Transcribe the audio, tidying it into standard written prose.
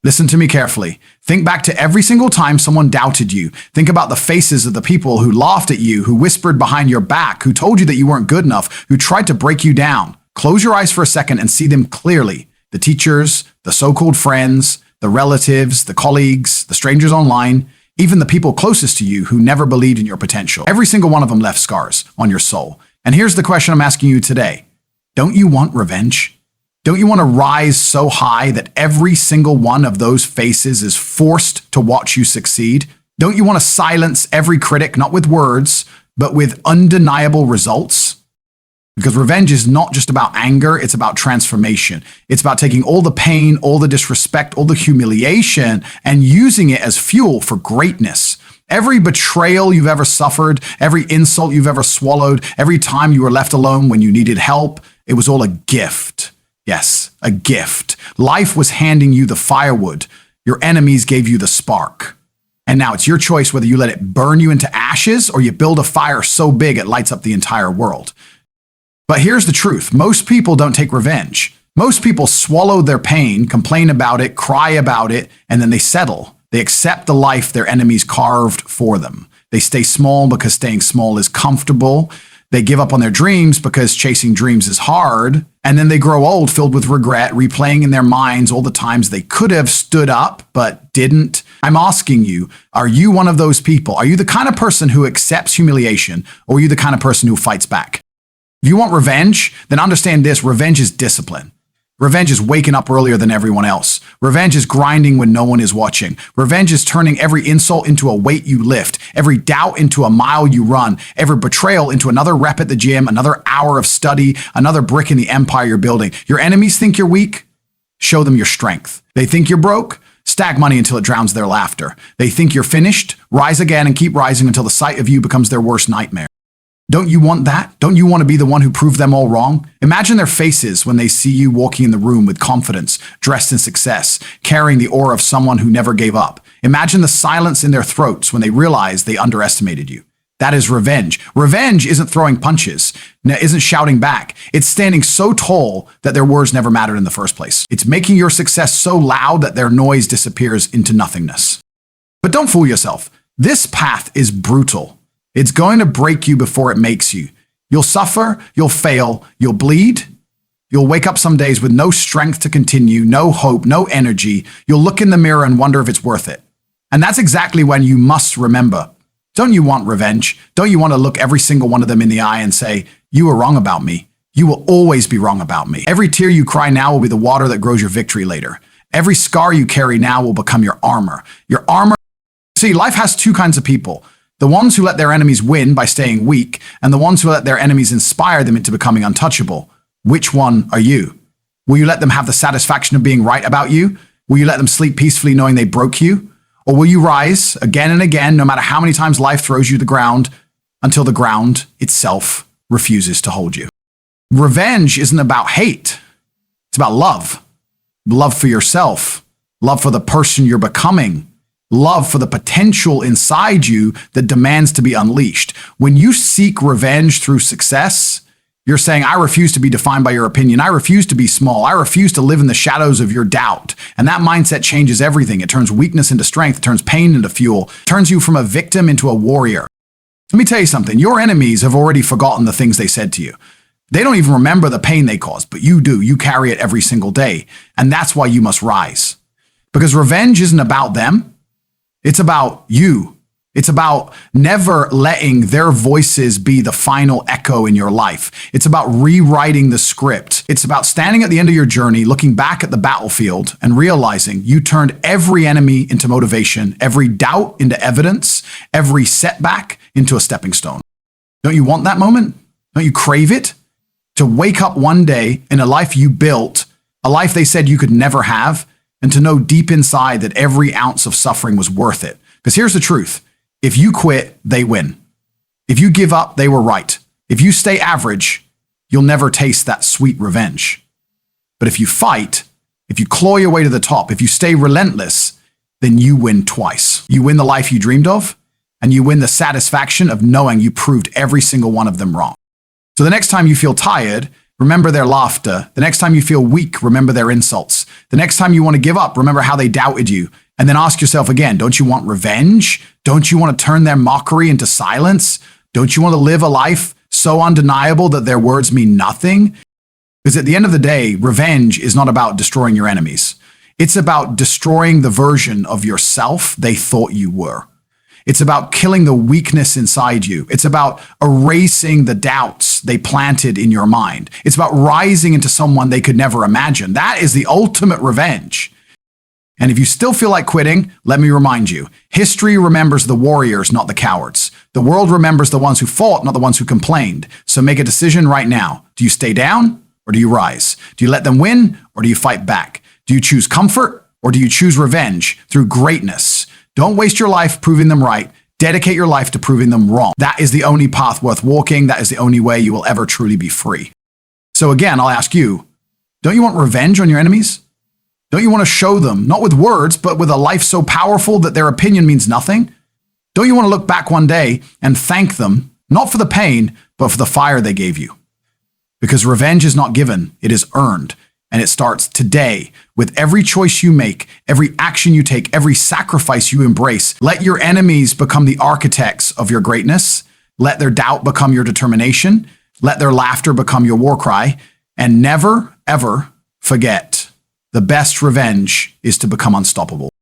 Listen to me carefully. Think back to every single time someone doubted you. Think about the faces of the people who laughed at you, who whispered behind your back, who told you that you weren't good enough, who tried to break you down. Close your eyes for a second and see them clearly. The teachers, the so-called friends, the relatives, the colleagues, the strangers online, even the people closest to you who never believed in your potential. Every single one of them left scars on your soul. And here's the question I'm asking you today. Don't you want revenge? Don't you want to rise so high that every single one of those faces is forced to watch you succeed? Don't you want to silence every critic, not with words, but with undeniable results? Because revenge is not just about anger, it's about transformation. It's about taking all the pain, all the disrespect, all the humiliation, and using it as fuel for greatness. Every betrayal you've ever suffered, every insult you've ever swallowed, every time you were left alone when you needed help, it was all a gift. Yes, a gift. Life was handing you the firewood. Your enemies gave you the spark. And now it's your choice whether you let it burn you into ashes or you build a fire so big it lights up the entire world. But here's the truth. Most people don't take revenge. Most people swallow their pain, complain about it, cry about it, and then they settle. They accept the life their enemies carved for them. They stay small because staying small is comfortable. They give up on their dreams because chasing dreams is hard. And then they grow old filled with regret, replaying in their minds all the times they could have stood up but didn't. I'm asking you, are you one of those people? Are you the kind of person who accepts humiliation, or are you the kind of person who fights back? If you want revenge, then understand this: revenge is discipline. Revenge is waking up earlier than everyone else. Revenge is grinding when no one is watching. Revenge is turning every insult into a weight you lift, every doubt into a mile you run, every betrayal into another rep at the gym, another hour of study, another brick in the empire you're building. Your enemies think you're weak? Show them your strength. They think you're broke? Stack money until it drowns their laughter. They think you're finished? Rise again and keep rising until the sight of you becomes their worst nightmare. Don't you want that? Don't you want to be the one who proved them all wrong? Imagine their faces when they see you walking in the room with confidence, dressed in success, carrying the aura of someone who never gave up. Imagine the silence in their throats when they realize they underestimated you. That is revenge. Revenge isn't throwing punches, isn't shouting back. It's standing so tall that their words never mattered in the first place. It's making your success so loud that their noise disappears into nothingness. But don't fool yourself. This path is brutal. It's going to break you before it makes you. You'll suffer, you'll fail, you'll bleed. You'll wake up some days with no strength to continue, no hope, no energy. You'll look in the mirror and wonder if it's worth it. And that's exactly when you must remember. Don't you want revenge? Don't you want to look every single one of them in the eye and say, you were wrong about me. You will always be wrong about me. Every tear you cry now will be the water that grows your victory later. Every scar you carry now will become your armor. Your armor. See, life has two kinds of people. The ones who let their enemies win by staying weak, and the ones who let their enemies inspire them into becoming untouchable. Which one are you? Will you let them have the satisfaction of being right about you? Will you let them sleep peacefully knowing they broke you? Or will you rise again and again, no matter how many times life throws you to the ground, until the ground itself refuses to hold you? Revenge isn't about hate. It's about love. Love for yourself. Love for the person you're becoming. Love for the potential inside you that demands to be unleashed. When you seek revenge through success, you're saying, I refuse to be defined by your opinion. I refuse to be small. I refuse to live in the shadows of your doubt. And that mindset changes everything. It turns weakness into strength. It turns pain into fuel. It turns you from a victim into a warrior. Let me tell you something. Your enemies have already forgotten the things they said to you. They don't even remember the pain they caused, but you do. You carry it every single day. And that's why you must rise. Because revenge isn't about them. It's about you. It's about never letting their voices be the final echo in your life. It's about rewriting the script. It's about standing at the end of your journey, looking back at the battlefield and realizing you turned every enemy into motivation, every doubt into evidence, every setback into a stepping stone. Don't you want that moment? Don't you crave it? To wake up one day in a life you built, a life they said you could never have, and to know deep inside that every ounce of suffering was worth it. Because here's the truth. If you quit, they win. If you give up, they were right. If you stay average, you'll never taste that sweet revenge. But if you fight, if you claw your way to the top, if you stay relentless, then you win twice. You win the life you dreamed of, and you win the satisfaction of knowing you proved every single one of them wrong. So the next time you feel tired, remember their laughter. The next time you feel weak, remember their insults. The next time you want to give up, remember how they doubted you. And then ask yourself again, don't you want revenge? Don't you want to turn their mockery into silence? Don't you want to live a life so undeniable that their words mean nothing? Because at the end of the day, revenge is not about destroying your enemies. It's about destroying the version of yourself they thought you were. It's about killing the weakness inside you. It's about erasing the doubts they planted in your mind. It's about rising into someone they could never imagine. That is the ultimate revenge. And if you still feel like quitting, let me remind you, history remembers the warriors, not the cowards. The world remembers the ones who fought, not the ones who complained. So make a decision right now. Do you stay down or do you rise? Do you let them win or do you fight back? Do you choose comfort or do you choose revenge through greatness? Don't waste your life proving them right. Dedicate your life to proving them wrong. That is the only path worth walking. That is the only way you will ever truly be free. So again, I'll ask you, don't you want revenge on your enemies? Don't you want to show them, not with words, but with a life so powerful that their opinion means nothing? Don't you want to look back one day and thank them, not for the pain, but for the fire they gave you? Because revenge is not given, it is earned. And it starts today with every choice you make, every action you take, every sacrifice you embrace. Let your enemies become the architects of your greatness. Let their doubt become your determination. Let their laughter become your war cry. And never, ever forget, the best revenge is to become unstoppable.